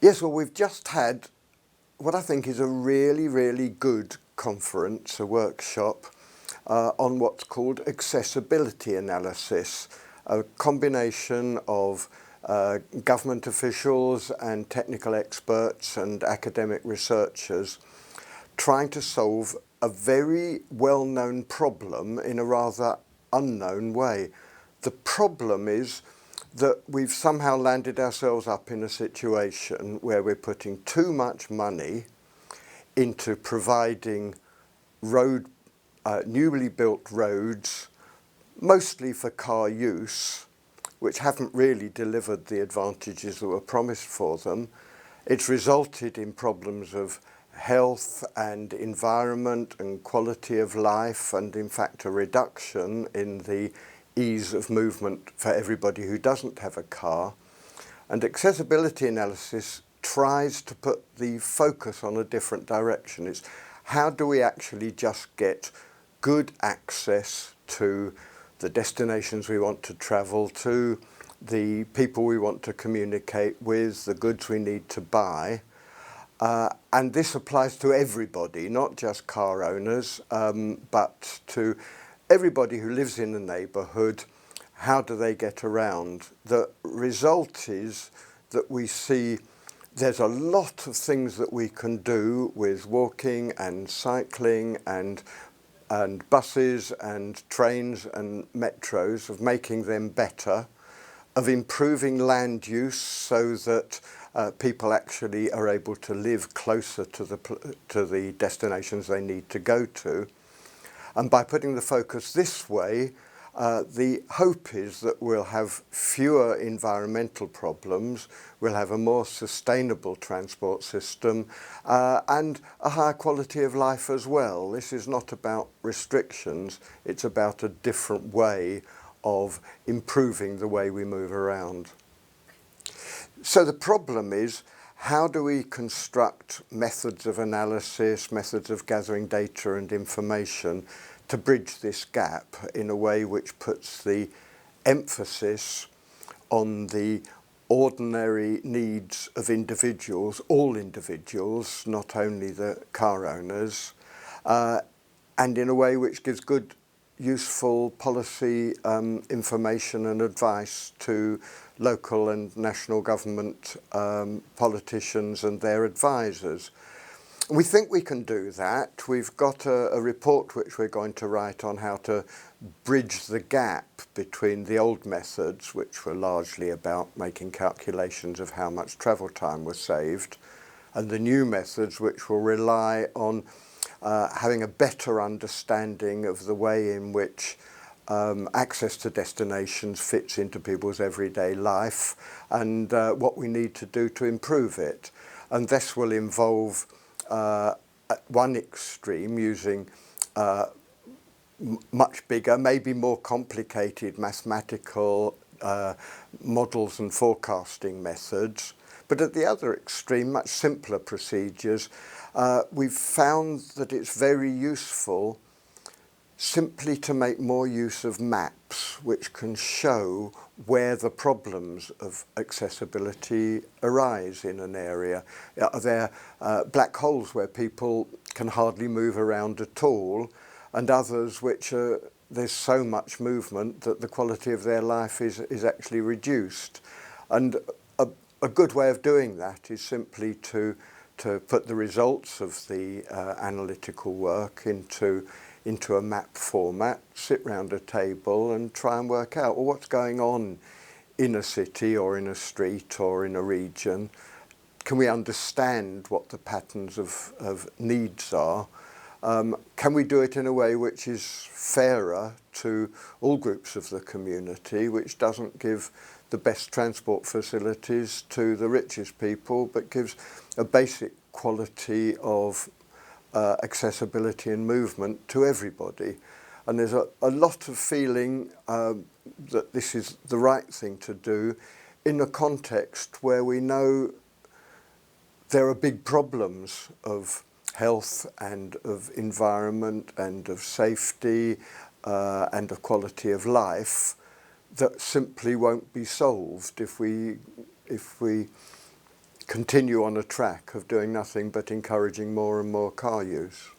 Yes, well, we've just had what I think is a really, really good conference, a workshop on what's called accessibility analysis, a combination of government officials and technical experts and academic researchers trying to solve a very well-known problem in a rather unknown way. The problem is that we've somehow landed ourselves up in a situation where we're putting too much money into providing newly built roads, mostly for car use, which haven't really delivered the advantages that were promised for them. It's resulted in problems of health and environment and quality of life, and in fact a reduction in the ease of movement for everybody who doesn't have a car. And accessibility analysis tries to put the focus on a different direction. It's how do we actually just get good access to the destinations we want to travel to, the people we want to communicate with, the goods we need to buy. And this applies to everybody, not just car owners, but to everybody who lives in a neighbourhood. How do they get around? The result is that we see there's a lot of things that we can do with walking and cycling and buses and trains and metros, of making them better, of improving land use so that people actually are able to live closer to the destinations they need to go to. And by putting the focus this way, the hope is that we'll have fewer environmental problems, we'll have a more sustainable transport system, and a higher quality of life as well. This is not about restrictions, it's about a different way of improving the way we move around. So the problem is, how do we construct methods of analysis, methods of gathering data and information to bridge this gap in a way which puts the emphasis on the ordinary needs of individuals, all individuals, not only the car owners, and in a way which gives good, useful policy information and advice to local and national government politicians and their advisors. We think we can do that. We've got a report which we're going to write on how to bridge the gap between the old methods, which were largely about making calculations of how much travel time was saved, and the new methods which will rely on having a better understanding of the way in which access to destinations fits into people's everyday life and what we need to do to improve it. And this will involve at one extreme using much bigger, maybe more complicated mathematical models and forecasting methods, but at the other extreme, much simpler procedures. We've found that it's very useful simply to make more use of maps which can show where the problems of accessibility arise in an area. Are there black holes where people can hardly move around at all, and others which there's so much movement that the quality of their life is actually reduced? And a good way of doing that is simply to put the results of the analytical work into a map format, sit round a table and try and work out, well, what's going on in a city or in a street or in a region? Can we understand what the patterns of needs are? Can we do it in a way which is fairer to all groups of the community, which doesn't give the best transport facilities to the richest people, but gives a basic quality of accessibility and movement to everybody? And there's a lot of feeling that this is the right thing to do in a context where we know there are big problems of health and of environment and of safety and of quality of life that simply won't be solved if we continue on a track of doing nothing but encouraging more and more car use.